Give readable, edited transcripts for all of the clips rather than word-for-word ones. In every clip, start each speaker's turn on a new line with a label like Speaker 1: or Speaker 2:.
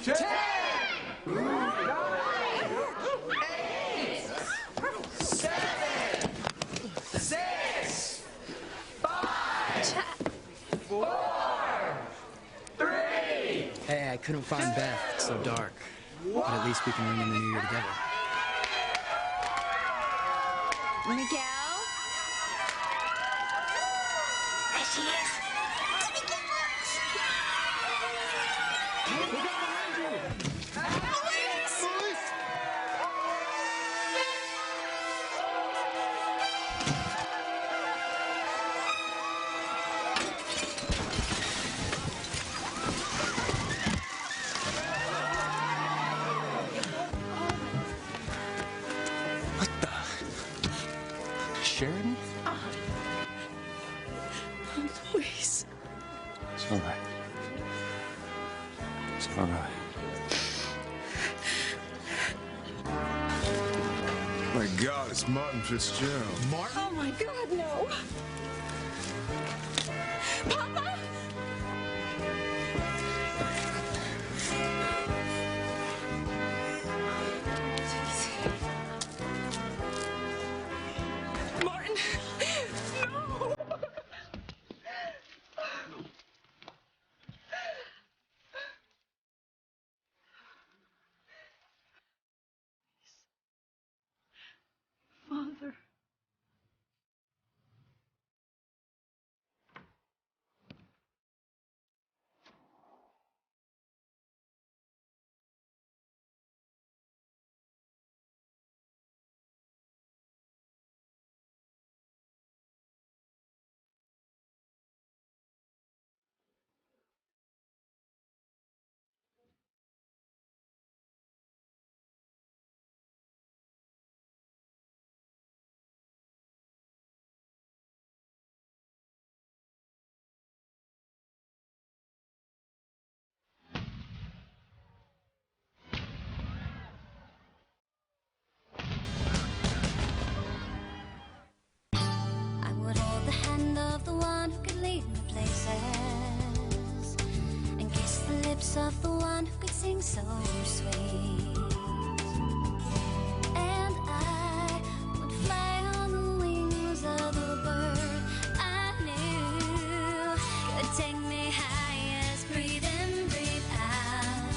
Speaker 1: 10, 9, 8, 7, 6, 5, 4, 3.
Speaker 2: Hey, I couldn't find Beth. It's so dark. But at least we can ring in the new year together.
Speaker 3: Miguel? There she is.
Speaker 2: What the? Sheridan?
Speaker 3: Luis.
Speaker 4: It's all right. It's all right.
Speaker 5: My God, it's Martin Fitzgerald.
Speaker 2: Martin?
Speaker 3: Oh my God, no. Papa! Martin! No! Father.
Speaker 6: I would hold the hand of the one who could lead me places, and kiss the lips of the one who could sing so sweet. And I would fly on the wings of the bird I knew could take me highest. Breathe in, breathe out.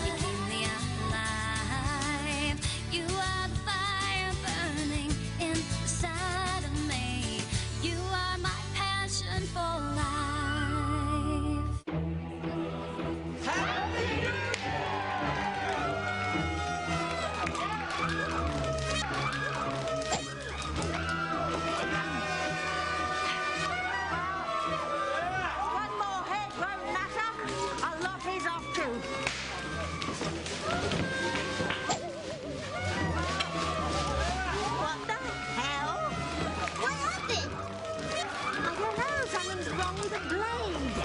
Speaker 6: You keep me alive. You are the fire burning inside of me. You are my passion for life.
Speaker 7: One more head grown nutter. A lot is off too. What the hell?
Speaker 6: What happened?
Speaker 7: I don't know. Something's wrong with the blade.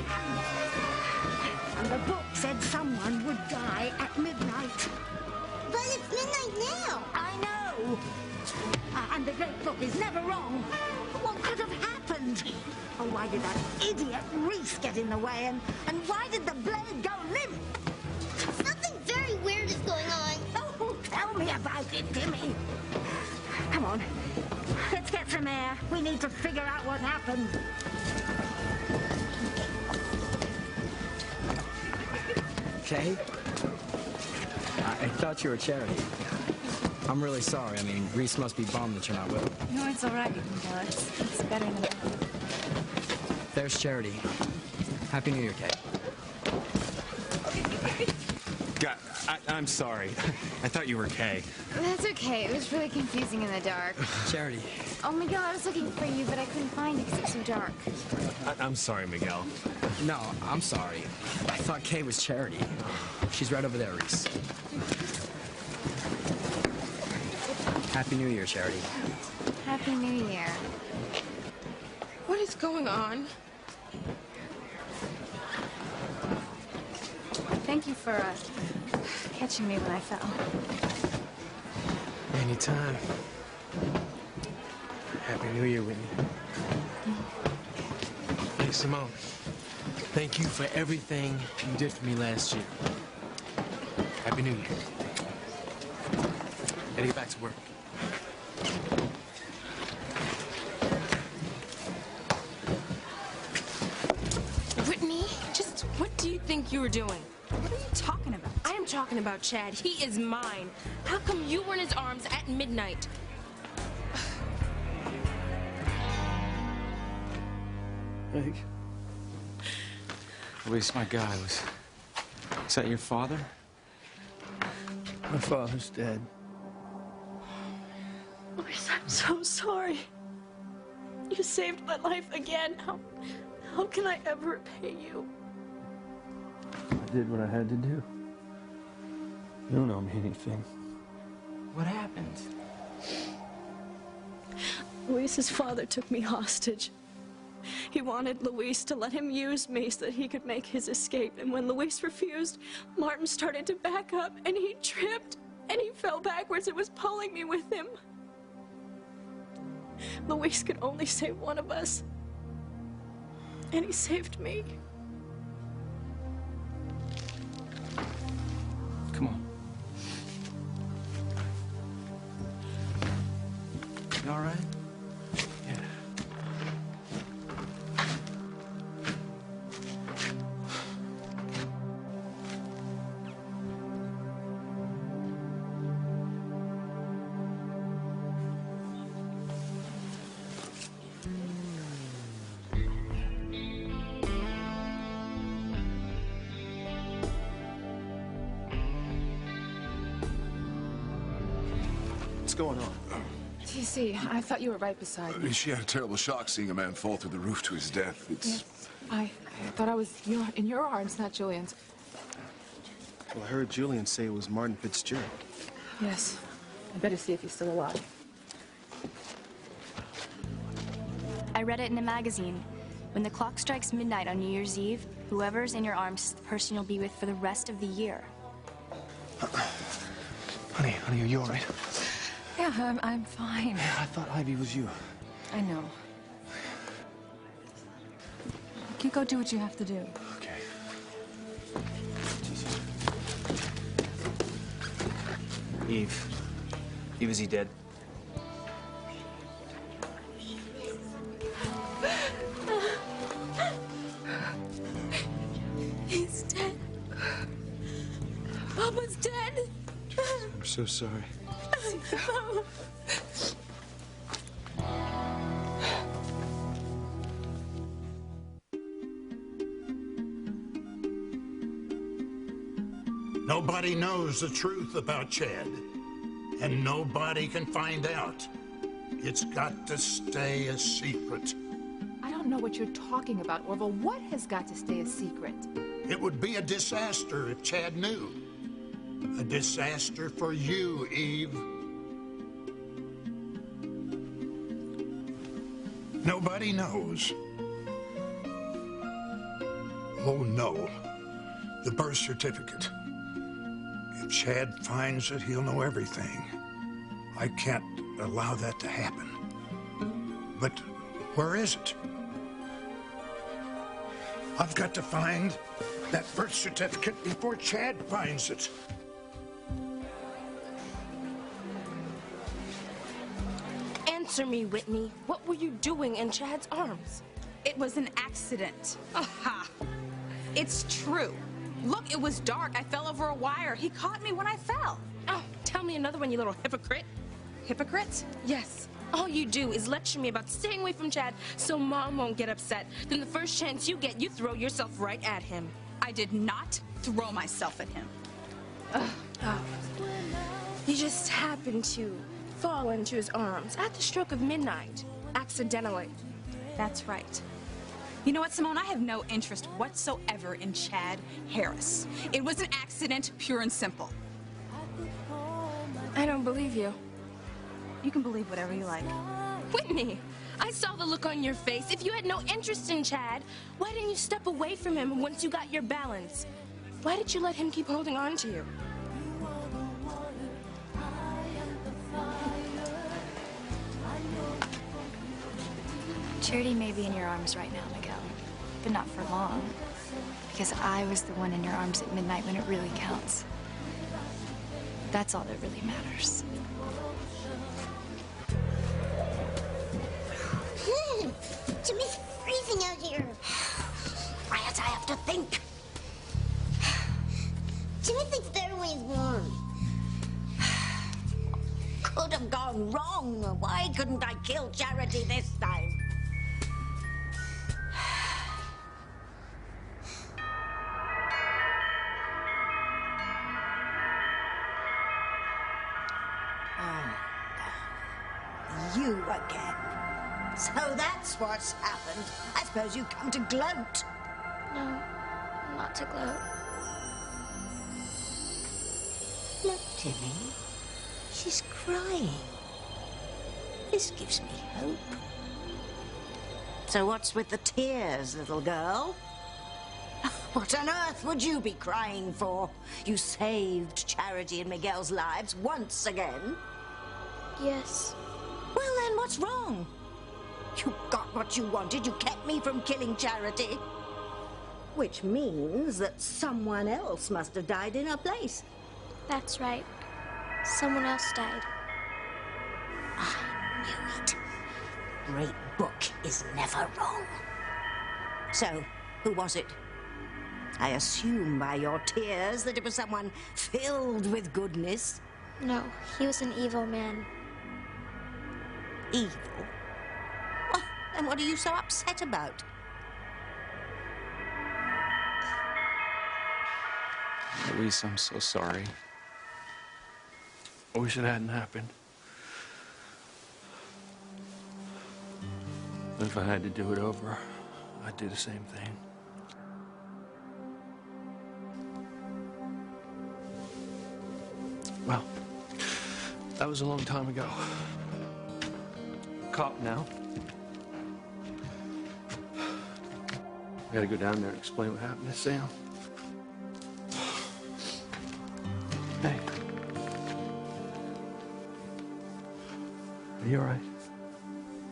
Speaker 7: And the book said someone would die at midnight.
Speaker 6: But it's midnight now.
Speaker 7: I know. And the great book is never wrong. What could have happened? Oh, why did that idiot Reese get in the way? And why did the blade go limp?
Speaker 6: Something very weird is going on.
Speaker 7: Oh, tell me about it, Timmy. Come on. Let's get some air. We need to figure out what happened.
Speaker 2: Kay? I thought you were Charity. I'm really sorry. I mean, Reese must be bummed that you're not with him.
Speaker 3: No, it's all right, Miguel. It's better than that.
Speaker 2: There's Charity. Happy New Year, Kay.
Speaker 4: God, I'm sorry. I thought you were Kay.
Speaker 8: That's okay. It was really confusing in the dark.
Speaker 2: Charity.
Speaker 8: Oh, Miguel, I was looking for you, but I couldn't find you because it's so dark.
Speaker 4: I'm sorry, Miguel.
Speaker 2: No, I'm sorry. I thought Kay was Charity. She's right over there, Reese. Happy New Year, Charity.
Speaker 8: Happy New Year.
Speaker 3: What is going on?
Speaker 8: Thank you for catching me when I fell.
Speaker 9: Anytime. Happy New Year, Whitney. Hey, Simone. Thank you for everything you did for me last year. Happy New Year. Gotta get back to work.
Speaker 3: Whitney, just what do you think you were doing?
Speaker 10: What are you talking about?
Speaker 3: I am talking about Chad. He is mine. How come you were in his arms at midnight?
Speaker 2: Meg?
Speaker 4: Luis, my guy, was that your father?
Speaker 2: My father's dead.
Speaker 11: Luis, I'm so sorry. You saved my life again. How can I ever repay you?
Speaker 2: I did what I had to do. You don't owe me anything.
Speaker 4: What happened?
Speaker 11: Luis's father took me hostage. He wanted Luis to let him use me so that he could make his escape. And when Luis refused, Martin started to back up, and he tripped, and he fell backwards and was pulling me with him. Luis could only save one of us, and he saved me.
Speaker 4: Come on. You all right?
Speaker 2: Yeah.
Speaker 9: What's going on?
Speaker 3: TC, I thought you were right beside me.
Speaker 5: She had a terrible shock seeing a man fall through the roof to his death. It's...
Speaker 3: I thought I was in your arms, not Julian's.
Speaker 9: Well, I heard Julian say it was Martin Fitzgerald.
Speaker 3: Yes. I better see if he's still alive.
Speaker 8: I read it in a magazine. When the clock strikes midnight on New Year's Eve, whoever's in your arms is the person you'll be with for the rest of the year.
Speaker 9: Honey, are you all right?
Speaker 3: Yeah, I'm fine.
Speaker 9: I thought Ivy was you.
Speaker 3: I know. You go do what you have to do.
Speaker 9: Okay. Eve, is he dead?
Speaker 11: He's dead. Papa's dead.
Speaker 5: I'm so sorry.
Speaker 12: Nobody knows the truth about Chad, and nobody can find out. It's got to stay a secret.
Speaker 13: I don't know what you're talking about, Orville. What has got to stay a secret?
Speaker 12: It would be a disaster if Chad knew. A disaster for you, Eve. Nobody knows. Oh, no. The birth certificate. If Chad finds it, he'll know everything. I can't allow that to happen. But where is it? I've got to find that birth certificate before Chad finds it.
Speaker 3: Answer me, Whitney. What were you doing in Chad's arms?
Speaker 10: It was an accident. Aha! It's true. Look, it was dark. I fell over a wire. He caught me when I fell.
Speaker 3: Oh, tell me another one, you little hypocrite.
Speaker 10: Hypocrite?
Speaker 3: Yes. All you do is lecture me about staying away from Chad so Mom won't get upset. Then the first chance you get, you throw yourself right at him.
Speaker 10: I did not throw myself at him.
Speaker 3: Oh. You just happened to fall into his arms at the stroke of midnight, accidentally.
Speaker 10: That's right. You know what, Simone? I have no interest whatsoever in Chad Harris. It was an accident, pure and simple.
Speaker 3: I don't believe you.
Speaker 10: You can believe whatever you like.
Speaker 3: Whitney, I saw the look on your face. If you had no interest in Chad, why didn't you step away from him once you got your balance? Why did you let him keep holding on to you?
Speaker 8: Charity may be in your arms right now, Miguel, but not for long. Because I was the one in your arms at midnight when it really counts. That's all that really matters.
Speaker 7: Jimmy's freezing out here. Quiet, I have to think. Jimmy thinks their way's warm. Could have gone wrong. Why couldn't I kill Charity this time? You again. So that's what's happened. I suppose you come to gloat.
Speaker 6: No, not to gloat.
Speaker 7: Look, Timmy. She's crying. This gives me hope. So what's with the tears, little girl? What on earth would you be crying for? You saved Charity and Miguel's lives once again.
Speaker 6: Yes.
Speaker 7: Well, then what's wrong? You got what you wanted. You kept me from killing Charity. Which means that someone else must have died in her place.
Speaker 6: That's right. Someone else died.
Speaker 7: I knew it. Great book is never wrong. So, who was it? I assume by your tears that it was someone filled with goodness.
Speaker 6: No, he was an evil man.
Speaker 7: Evil? Well, then what are you so upset about?
Speaker 14: Louise, I'm so sorry. I wish it hadn't happened. But if I had to do it over, I'd do the same thing. Well, that was a long time ago. Cop now. I gotta go down there and explain what happened to Sam. Hey. Are you all right?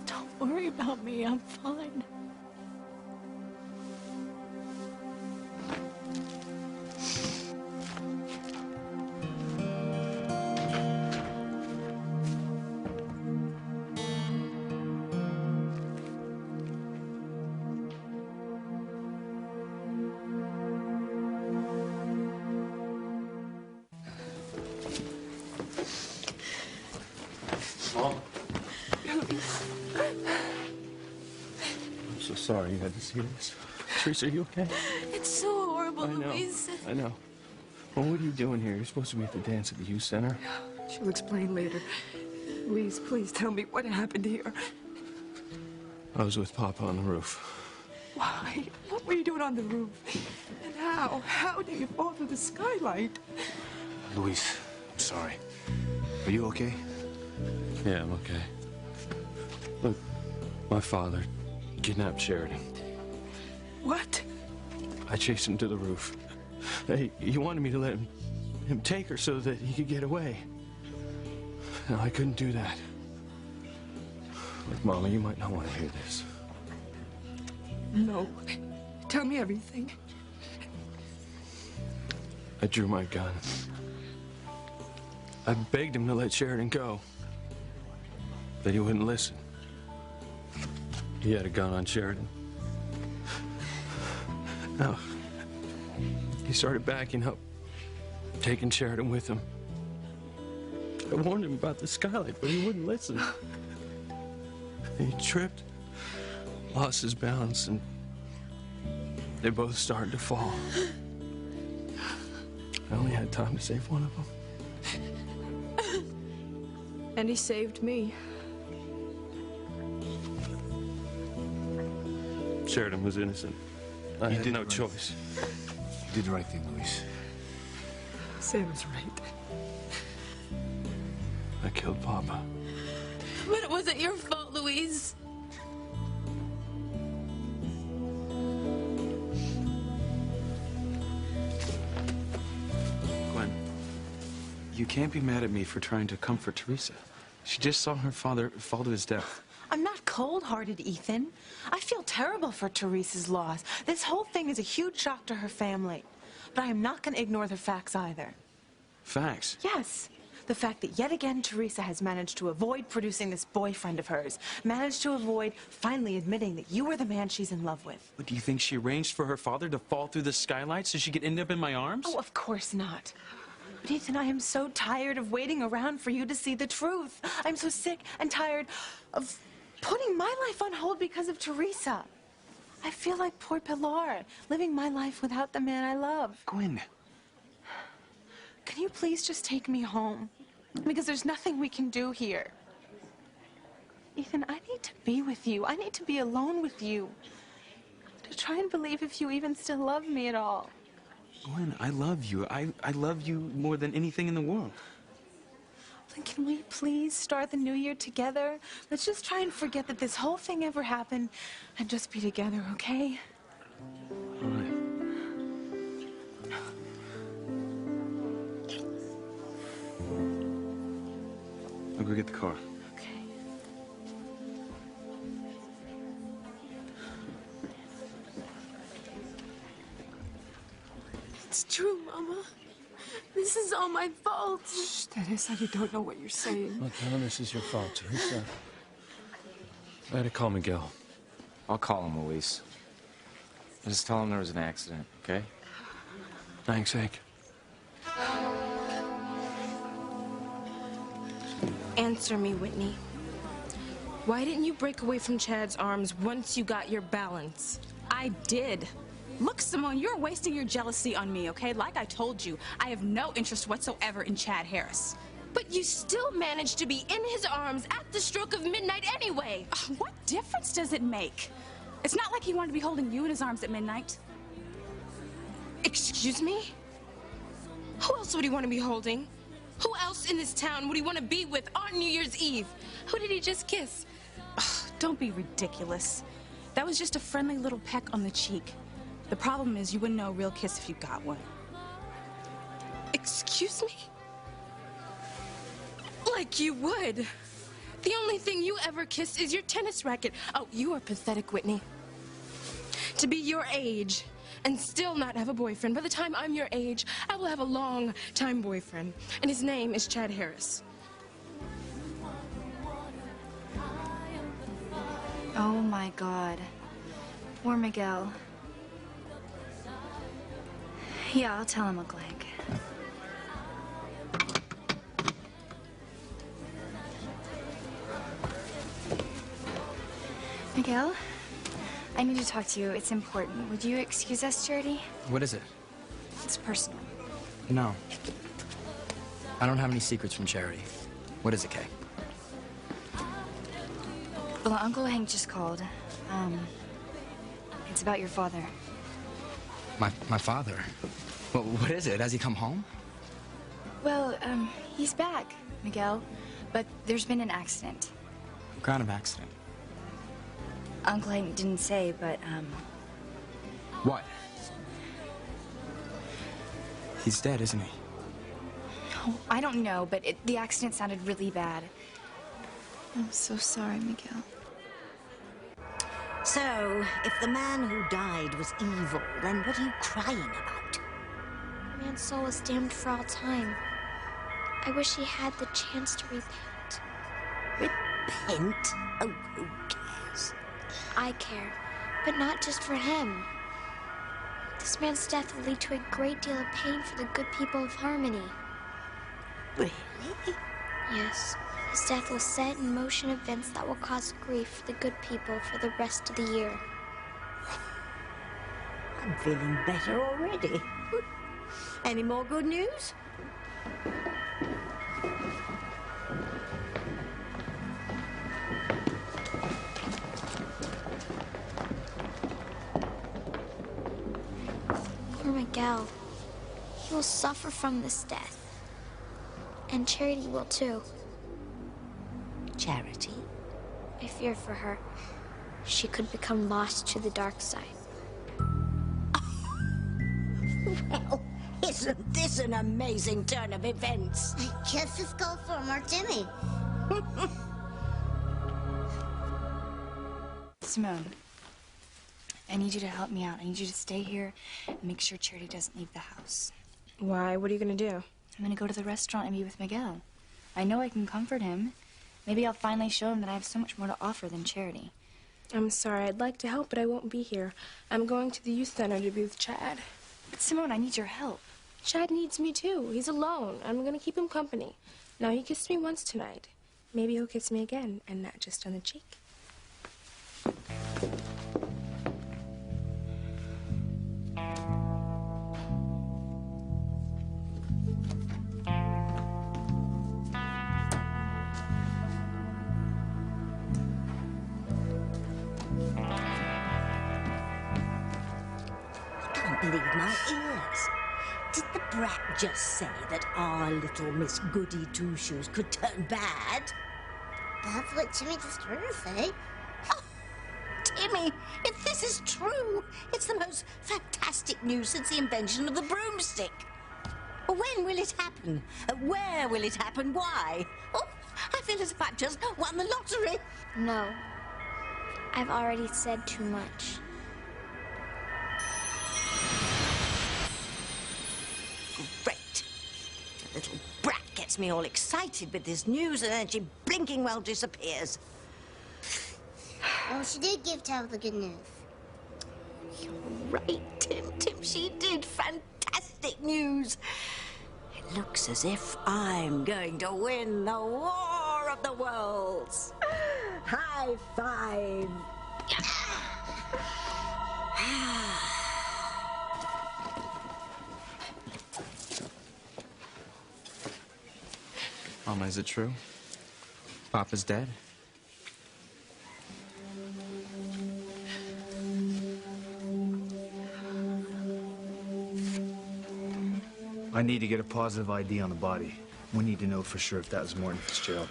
Speaker 11: Don't worry about me. I'm fine.
Speaker 14: Mom. I'm so sorry you had to see this. Teresa, are you okay?
Speaker 11: It's so horrible,
Speaker 14: I know.
Speaker 11: Louise.
Speaker 14: I know. Well, what are you doing here? You're supposed to be at the dance at the youth center.
Speaker 15: She'll explain later. Louise, please tell me what happened here.
Speaker 14: I was with Papa on the roof.
Speaker 15: Why? What were you doing on the roof? And how? How did you fall through the skylight?
Speaker 16: Louise, I'm sorry. Are you okay?
Speaker 14: Yeah, I'm okay. Look, my father kidnapped Charity.
Speaker 15: What?
Speaker 14: I chased him to the roof. He wanted me to let him take her so that he could get away. No, I couldn't do that. Look, Mama, you might not want to hear this.
Speaker 15: No. Tell me everything.
Speaker 14: I drew my gun. I begged him to let Sheridan go, but he wouldn't listen. He had a gun on Sheridan. Now, he started backing up, taking Sheridan with him. I warned him about the skylight, but he wouldn't listen. He tripped, lost his balance, and they both started to fall. I only had time to save one of them.
Speaker 11: And he saved me.
Speaker 14: Sheridan was innocent. I had no choice.
Speaker 16: You did the right thing, Louise.
Speaker 15: Sam's right.
Speaker 14: I killed Papa.
Speaker 3: But it wasn't your fault, Louise.
Speaker 17: Gwen, you can't be mad at me for trying to comfort Teresa. She just saw her father fall to his death.
Speaker 18: I'm not cold-hearted, Ethan. I feel terrible for Teresa's loss. This whole thing is a huge shock to her family. But I am not going to ignore the facts either.
Speaker 17: Facts.
Speaker 18: Yes. The fact that yet again Teresa has managed to avoid producing this boyfriend of hers, managed to avoid finally admitting that you were the man she's in love with.
Speaker 17: But do you think she arranged for her father to fall through the skylight so she could end up in my arms?
Speaker 18: Oh, of course not. But Ethan, I am so tired of waiting around for you to see the truth. I'm so sick and tired of putting my life on hold because of Teresa. I feel like poor Pilar, living my life without the man I love.
Speaker 17: Gwen.
Speaker 18: Can you please just take me home? Because there's nothing we can do here. Ethan, I need to be with you. I need to be alone with you. To try and believe if you even still love me at all.
Speaker 17: Gwen, I love you. I love you more than anything in the world.
Speaker 18: Then can we please start the new year together? Let's just try and forget that this whole thing ever happened and just be together, okay?
Speaker 17: All right. I'll go get the car.
Speaker 18: Okay.
Speaker 11: It's true, Mama. This is all my fault.
Speaker 15: Shh, Teresa, you don't know what you're saying.
Speaker 14: Look, none of this is your fault, Teresa. I had to call Miguel.
Speaker 16: I'll call him, Luis. Just tell him there was an accident, okay?
Speaker 14: Thanks, Hank.
Speaker 3: Answer me, Whitney. Why didn't you break away from Chad's arms once you got your balance?
Speaker 10: I did. Look, Simone, you're wasting your jealousy on me, okay? Like I told you, I have no interest whatsoever in Chad Harris.
Speaker 3: But you still managed to be in his arms at the stroke of midnight anyway.
Speaker 10: What difference does it make? It's not like he wanted to be holding you in his arms at midnight.
Speaker 3: Excuse me? Who else would he want to be holding? Who else in this town would he want to be with on New Year's Eve? Who did he just kiss?
Speaker 10: Don't be ridiculous. That was just a friendly little peck on the cheek. The problem is you wouldn't know a real kiss if you got one.
Speaker 3: Excuse me? Like you would. The only thing you ever kissed is your tennis racket. Oh, you are pathetic, Whitney. To be your age and still not have a boyfriend. By the time I'm your age, I will have a long-time boyfriend. And his name is Chad Harris.
Speaker 8: Oh my God. Poor Miguel. Yeah, I'll tell him, Uncle Hank. Miguel, I need to talk to you. It's important. Would you excuse us, Charity?
Speaker 2: What is it?
Speaker 8: It's personal.
Speaker 2: No. I don't have any secrets from Charity. What is it, Kay?
Speaker 8: Well, Uncle Hank just called. It's about your father.
Speaker 2: My father? Well, what is it? Has he come home?
Speaker 8: Well, he's back, Miguel. But there's been an accident.
Speaker 2: What kind of accident?
Speaker 8: Uncle Hank didn't say, but,
Speaker 2: What? He's dead, isn't he?
Speaker 8: Oh, I don't know, but the accident sounded really bad. I'm so sorry, Miguel.
Speaker 7: So, if the man who died was evil, then what are you crying about?
Speaker 6: The man's soul is damned for all time. I wish he had the chance to repent.
Speaker 7: Repent? Oh, who cares?
Speaker 6: I care, but not just for him. This man's death will lead to a great deal of pain for the good people of Harmony.
Speaker 7: Really?
Speaker 6: Yes. His death will set in motion events that will cause grief for the good people for the rest of the year.
Speaker 7: I'm feeling better already. Any more good news?
Speaker 6: Poor Miguel. He will suffer from this death. And Charity will too.
Speaker 7: Charity?
Speaker 6: I fear for her. She could become lost to the dark side.
Speaker 7: Well, isn't this an amazing turn of events?
Speaker 19: I guess it's called for more Jimmy.
Speaker 8: Simone, I need you to help me out. I need you to stay here and make sure Charity doesn't leave the house.
Speaker 3: Why? What are you gonna do?
Speaker 8: I'm gonna go to the restaurant and be with Miguel. I know I can comfort him. Maybe I'll finally show him that I have so much more to offer than charity.
Speaker 3: I'm sorry. I'd like to help, but I won't be here. I'm going to the youth center to be with Chad.
Speaker 8: But Simone, I need your help.
Speaker 3: Chad needs me too. He's alone. I'm gonna keep him company. Now, he kissed me once tonight. Maybe he'll kiss me again, and not just on the cheek.
Speaker 7: Believe my ears. Did the brat just say that our little Miss Goody Two-Shoes could turn bad?
Speaker 19: That's what Timmy just heard her say.
Speaker 7: Oh, Timmy, if this is true, it's the most fantastic news since the invention of the broomstick. When will it happen? Where will it happen? Why? Oh, I feel as if I've just won the lottery.
Speaker 6: No. I've already said too much.
Speaker 7: Great. The little brat gets me all excited with this news, and then she blinking well disappears.
Speaker 19: Well, she did give Tabitha good news.
Speaker 7: You're right, Tim. She did. Fantastic news. It looks as if I'm going to win the War of the Worlds. High five.
Speaker 17: Mama, is it true? Papa's dead?
Speaker 9: I need to get a positive ID on the body. We need to know for sure if that was Morton Fitzgerald.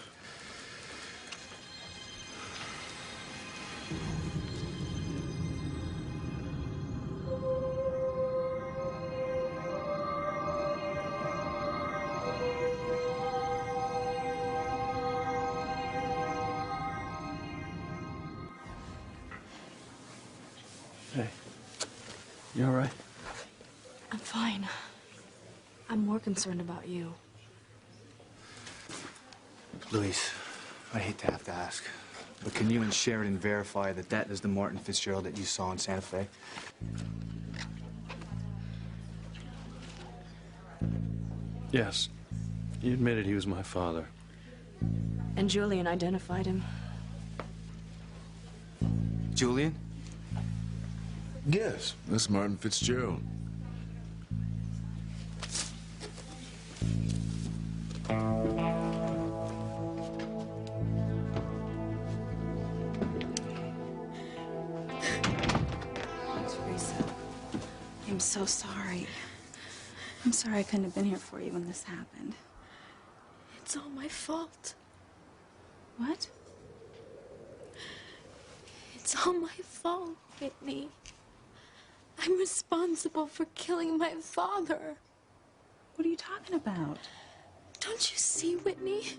Speaker 14: Hey, you all right?
Speaker 11: I'm fine. I'm more concerned about you.
Speaker 9: Luis, I hate to have to ask, but can you and Sheridan verify that that is the Martin Fitzgerald that you saw in Santa Fe?
Speaker 14: Yes. He admitted he was my father.
Speaker 11: And Julian identified him.
Speaker 9: Julian?
Speaker 5: Yes, that's Martin Fitzgerald.
Speaker 10: Teresa, I'm so sorry. I'm sorry I couldn't have been here for you when this happened.
Speaker 11: It's all my fault.
Speaker 10: What?
Speaker 11: It's all my fault, Whitney. I'm responsible for killing my father.
Speaker 10: What are you talking about?
Speaker 11: Don't you see, Whitney?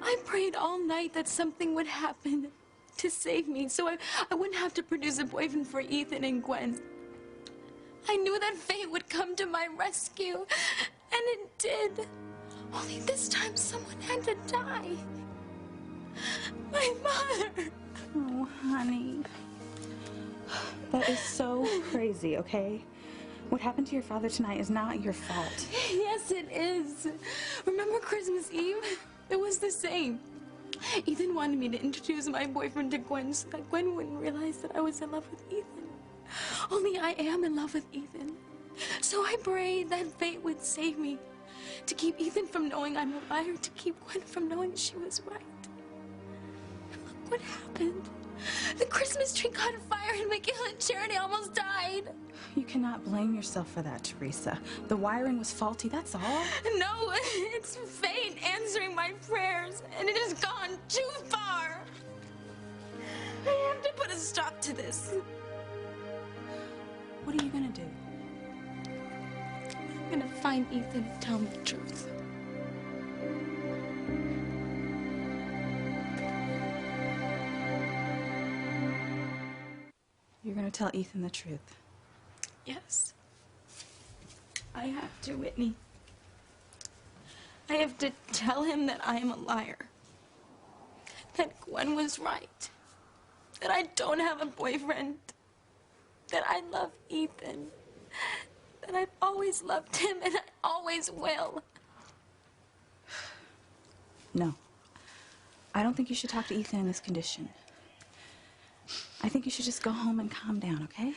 Speaker 11: I prayed all night that something would happen to save me so I wouldn't have to produce a boyfriend for Ethan and Gwen. I knew that fate would come to my rescue, and it did. Only this time someone had to die. My father.
Speaker 10: Oh, honey. That is so crazy, okay? What happened to your father tonight is not your fault.
Speaker 11: Yes, it is. Remember Christmas Eve? It was the same. Ethan wanted me to introduce my boyfriend to Gwen so that Gwen wouldn't realize that I was in love with Ethan. Only I am in love with Ethan. So I prayed that fate would save me. To keep Ethan from knowing I'm a liar, to keep Gwen from knowing she was right. And look what happened. The Christmas tree caught fire and Miguel and Charity almost died.
Speaker 10: You cannot blame yourself for that, Teresa. The wiring was faulty, that's all.
Speaker 11: No, it's fate answering my prayers, and it has gone too far. I have to put a stop to this.
Speaker 10: What are you gonna do?
Speaker 11: I'm gonna find Ethan and tell him the truth.
Speaker 10: You're gonna tell Ethan the truth.
Speaker 11: Yes. I have to, Whitney.
Speaker 3: I have to tell him that I am a liar. That Gwen was right. That I don't have a boyfriend. That I love Ethan. That I've always loved him and I always will.
Speaker 10: No. I don't think you should talk to Ethan in this condition. I think you should just go home and calm down, okay?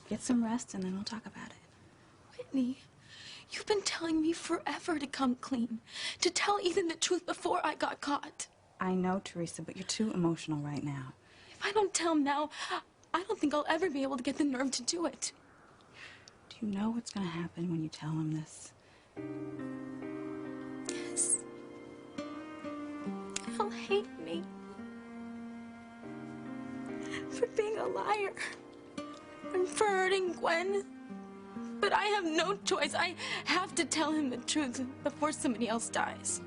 Speaker 10: Get some rest and then we'll talk about it.
Speaker 3: Whitney, you've been telling me forever to come clean. To tell Ethan the truth before I got caught.
Speaker 10: I know, Teresa, but you're too emotional right now.
Speaker 3: If I don't tell him now, I don't think I'll ever be able to get the nerve to do it.
Speaker 10: Do you know what's gonna happen when you tell him this?
Speaker 3: Yes. He'll hate me. For being a liar. And for hurting Gwen. But I have no choice. I have to tell him the truth before somebody else dies.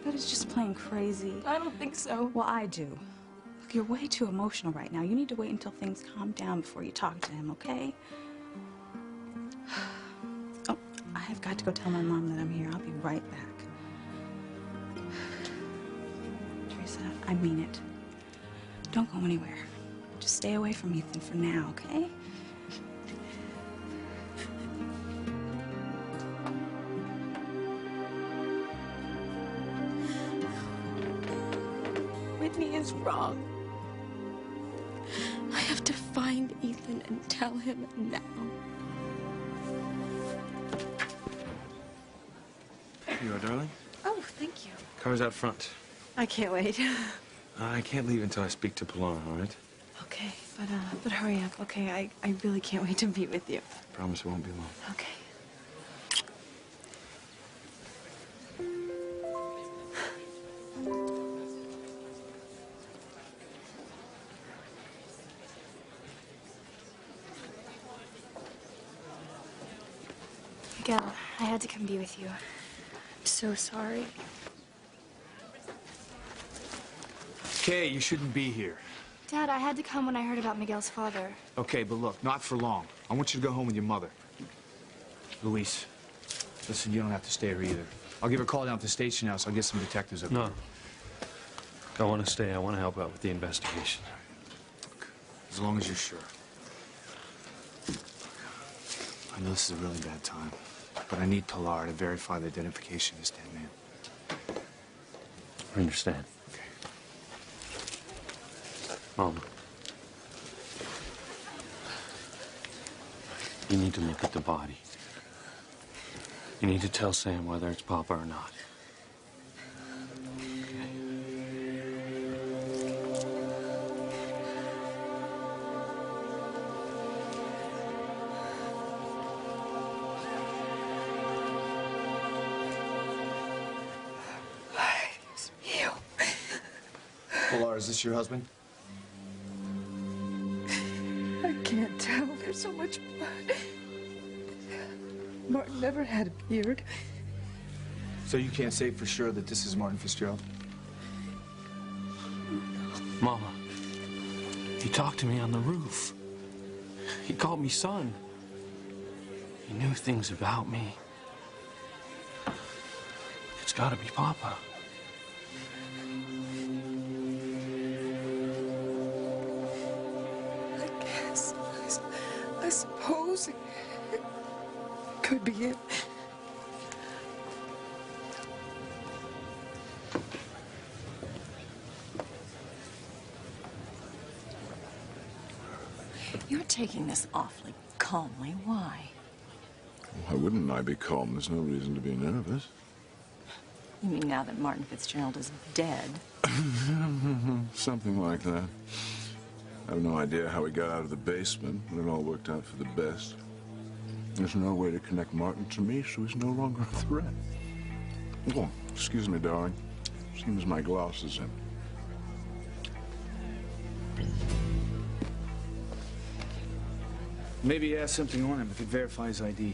Speaker 10: That is just plain crazy.
Speaker 3: I don't think so.
Speaker 10: Well, I do. Look, you're way too emotional right now. You need to wait until things calm down before you talk to him, okay? Oh, I have got to go tell my mom that I'm here. I'll be right back. Teresa, I mean it. Don't go anywhere. Just stay away from Ethan for now, okay?
Speaker 3: Whitney is wrong. I have to find Ethan and tell him now.
Speaker 17: Here you are, darling.
Speaker 11: Oh, thank you.
Speaker 17: Car's out front.
Speaker 11: I can't wait.
Speaker 17: I can't leave until I speak to Pilar, all right?
Speaker 11: Okay, but hurry up, okay? I really can't wait to meet with you.
Speaker 17: Promise it won't be long.
Speaker 11: Okay.
Speaker 8: Miguel, I had to come be with you. I'm so sorry.
Speaker 9: Okay, you shouldn't be here.
Speaker 8: Dad, I had to come when I heard about Miguel's father.
Speaker 9: Okay, but look, not for long. I want you to go home with your mother. Luis, listen, you don't have to stay here either. I'll give a call down at the station house. I'll get some detectives up
Speaker 14: No.
Speaker 9: there.
Speaker 14: I want to stay. I want to help out with the investigation.
Speaker 9: As long as you're sure. I know this is a really bad time, but I need Pilar to verify the identification of this dead man.
Speaker 14: I understand.
Speaker 9: Okay.
Speaker 14: Mama. You need to look at the body. You need to tell Sam whether it's Papa or not.
Speaker 9: Pilar, is this your husband?
Speaker 15: I can't tell. There's so much blood. Martin never had a beard.
Speaker 9: So you can't say for sure that this is Martin Fitzgerald?
Speaker 14: Mama, he talked to me on the roof. He called me son. He knew things about me. It's gotta be Papa.
Speaker 15: I suppose it could be it.
Speaker 20: You're taking this awfully calmly. Why?
Speaker 5: Why wouldn't I be calm? There's no reason to be nervous.
Speaker 20: You mean now that Martin Fitzgerald is dead?
Speaker 5: Something like that. I have no idea how he got out of the basement, but it all worked out for the best. There's no way to connect Martin to me, so he's no longer a threat. Oh, excuse me, darling. Seems my gloss is in.
Speaker 9: Maybe he has something on him. If it verifies ID.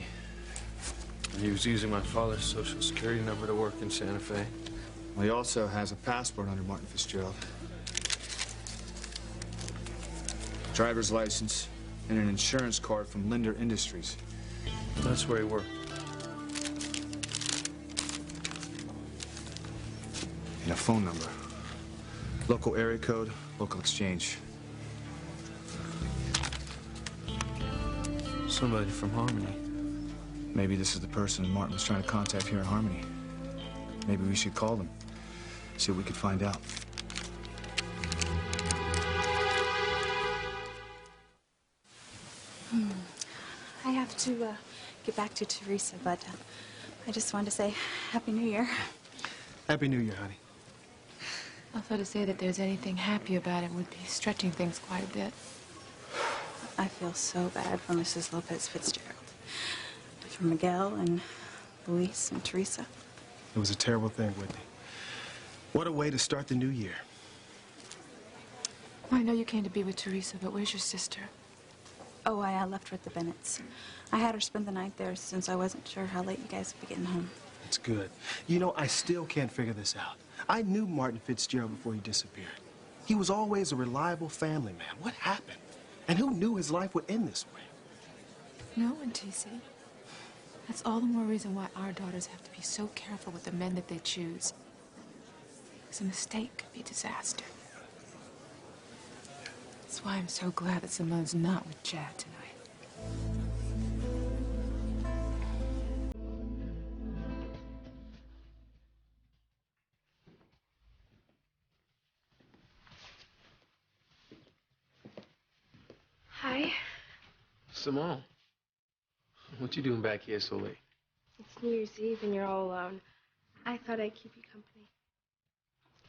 Speaker 14: He was using my father's social security number to work in Santa Fe.
Speaker 9: Well, he also has a passport under Martin Fitzgerald. Driver's license and an insurance card from Linder Industries.
Speaker 14: That's where he worked.
Speaker 9: a phone number. Local area code, local exchange.
Speaker 14: Somebody from Harmony.
Speaker 9: Maybe this is the person Martin was trying to contact here in Harmony. Maybe we should call them, see what we could find out.
Speaker 10: I have to get back to Teresa, but I just wanted to say Happy New Year.
Speaker 14: Happy New Year, honey.
Speaker 13: Also, to say that there's anything happy about it would be stretching things quite a bit.
Speaker 10: I feel so bad for Mrs. Lopez Fitzgerald, for Miguel and Luis and Teresa.
Speaker 14: It was a terrible thing, Whitney. What a way to start the new year.
Speaker 13: Well, I know you came to be with Teresa, but where's your sister?
Speaker 10: Oh, I left her at the Bennetts. I had her spend the night there since I wasn't sure how late you guys would be getting home.
Speaker 14: It's good. You know, I still can't figure this out. I knew Martin Fitzgerald before he disappeared. He was always a reliable family man. What happened? And who knew his life would end this way?
Speaker 13: No one, TC. That's all the more reason why our daughters have to be so careful with the men that they choose. Because a mistake could be disaster. That's why I'm so glad that Simone's not with Chad tonight.
Speaker 21: Hi.
Speaker 14: Simone, what you doing back here so late?
Speaker 3: It's New Year's Eve and you're all alone. I thought I'd keep you company.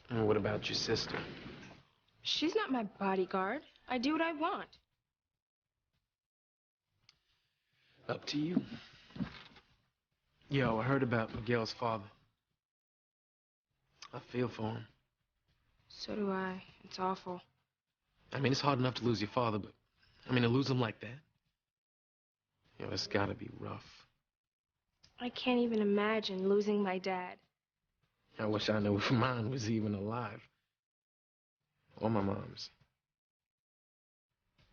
Speaker 14: And what about your sister?
Speaker 3: She's not my bodyguard. I do what I want.
Speaker 14: Up to you. Yo, I heard about Miguel's father. I feel for him.
Speaker 3: So do I. It's awful.
Speaker 14: I mean, it's hard enough to lose your father, but I mean, to lose him like that? You know, it's gotta be rough.
Speaker 3: I can't even imagine losing my dad.
Speaker 14: I wish I knew if mine was even alive. Or my mom's.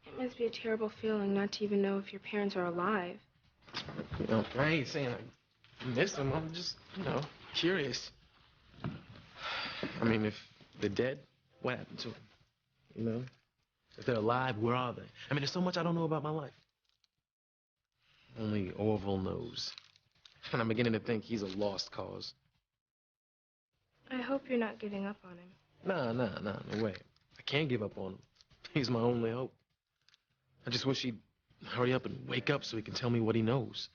Speaker 3: It must be a terrible feeling not to even know if your parents are alive.
Speaker 14: You know, I ain't saying I miss them. I'm just, you know, curious. I mean, if they're dead, what happened to them? You know? If they're alive, where are they? I mean, there's so much I don't know about my life. Only Orville knows. And I'm beginning to think he's a lost cause.
Speaker 3: I hope you're not giving up on him.
Speaker 14: Nah, no way. I can't give up on him. He's my only hope. I just wish he'd hurry up and wake up so he can tell me what he knows.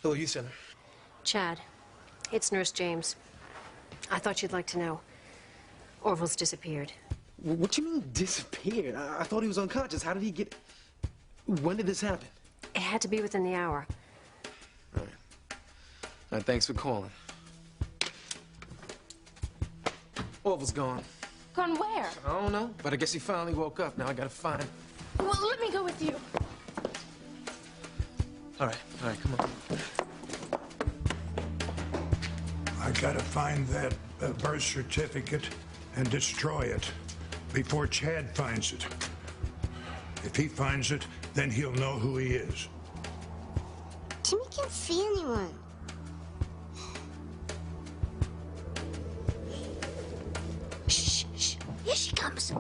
Speaker 14: Hello, youth center.
Speaker 22: Chad, it's Nurse James. I thought you'd like to know. Orville's disappeared.
Speaker 14: What you mean, disappeared? I thought he was unconscious. How did he get... When did this happen?
Speaker 22: It had to be within the hour.
Speaker 14: All right, thanks for calling. Orville's gone.
Speaker 3: Gone where?
Speaker 14: I don't know, but I guess he finally woke up. Now I gotta find him.
Speaker 3: Well, let me go with you.
Speaker 14: All right, come on.
Speaker 12: I gotta find that birth certificate and destroy it before Chad finds it. If he finds it, then he'll know who he is.
Speaker 19: Timmy can't see anyone.
Speaker 22: Shh. Here she comes.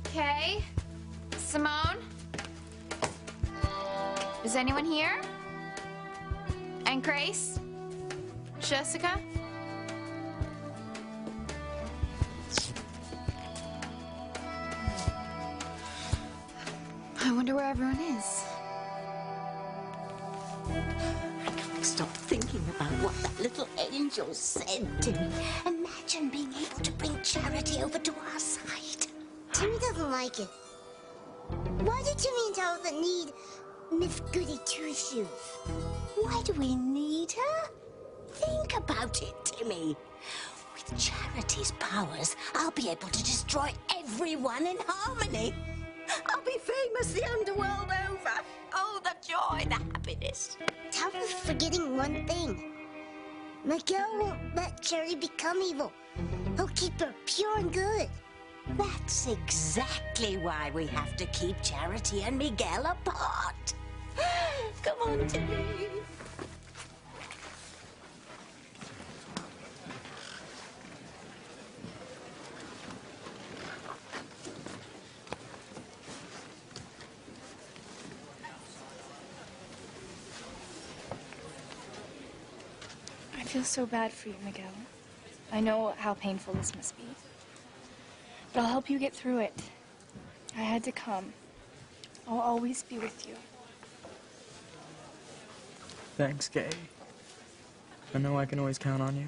Speaker 8: Okay. Simone? Is anyone here? And Grace? Jessica? I wonder where everyone is.
Speaker 7: I can't stop thinking about what that little angel said, Timmy. Imagine being able to bring Charity over to our side.
Speaker 19: Timmy doesn't like it. Why do Timmy and Tabitha need Miss Goody Two-Shoes?
Speaker 7: Why do we need her? Think about it, Timmy. With Charity's powers, I'll be able to destroy everyone in Harmony. I'll be famous the underworld over. Oh, the joy, the happiness.
Speaker 19: Tabitha's forgetting one thing. Miguel won't let Charity become evil. He'll keep her pure and good.
Speaker 7: That's exactly why we have to keep Charity and Miguel apart.
Speaker 18: Come on, Timmy.
Speaker 8: I feel so bad for you, Miguel. I know how painful this must be. But I'll help you get through it. I had to come. I'll always be with you.
Speaker 2: Thanks, Kay. I know I can always count on you.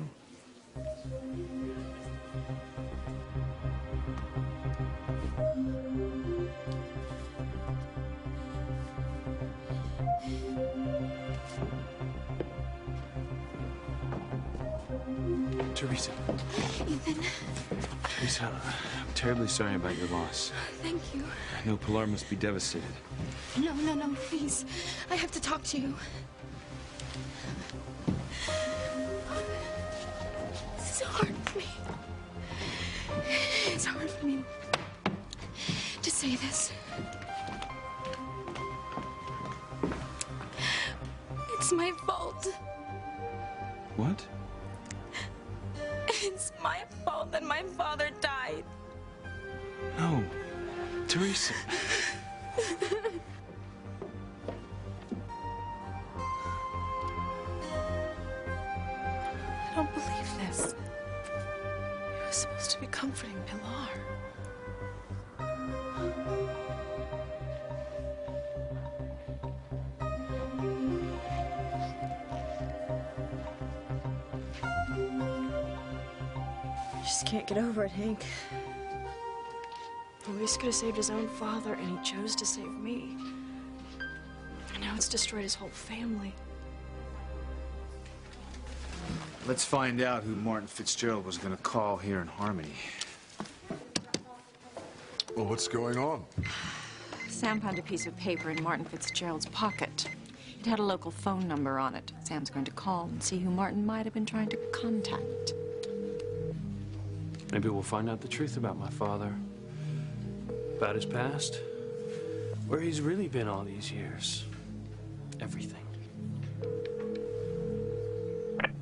Speaker 17: Teresa.
Speaker 8: Ethan,
Speaker 17: Teresa, I'm terribly sorry about your loss.
Speaker 8: thank you.
Speaker 17: I know Pilar must be devastated.
Speaker 8: No, please. I have to talk to you. This is hard for me. It's hard for me to say this. It's my fault.
Speaker 17: What?
Speaker 8: It's my fault that my father died.
Speaker 17: No. Teresa.
Speaker 18: I don't believe this. You were supposed to be comforting Pilar.
Speaker 11: I just can't get over it, Hank. Luis could have saved his own father, and he chose to save me. And now it's destroyed his whole family.
Speaker 9: Let's find out who Martin Fitzgerald was going to call here in Harmony.
Speaker 5: Well, what's going on?
Speaker 20: Sam found a piece of paper in Martin Fitzgerald's pocket. It had a local phone number on it. Sam's going to call and see who Martin might have been trying to contact.
Speaker 14: Maybe we'll find out the truth about my father. About his past. Where he's really been all these years. Everything.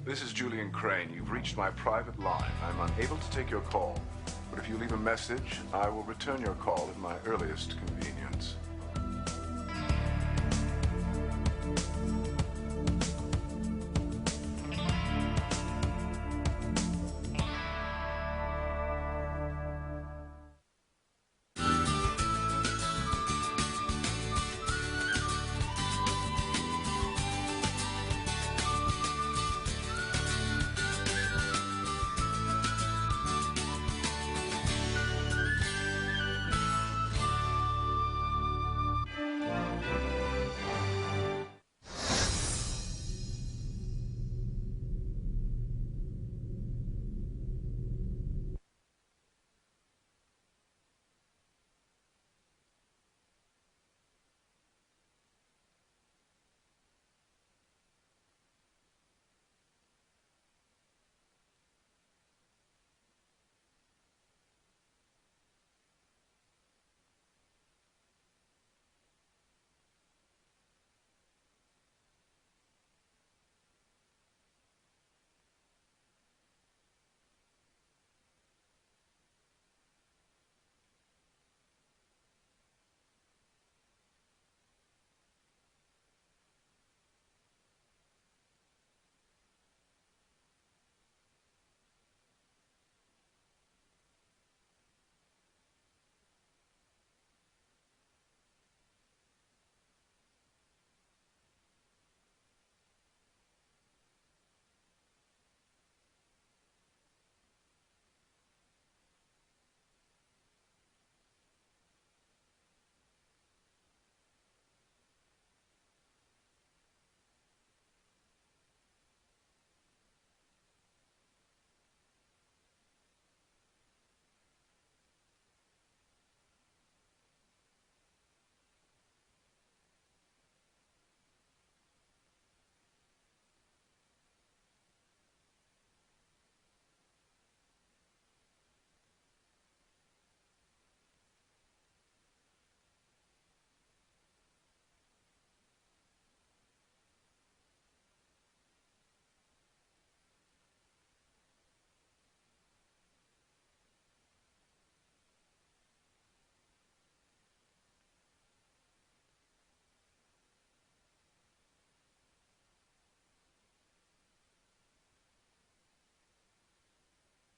Speaker 5: This is Julian Crane. You've reached my private line. I'm unable to take your call. But if you leave a message, I will return your call at my earliest convenience.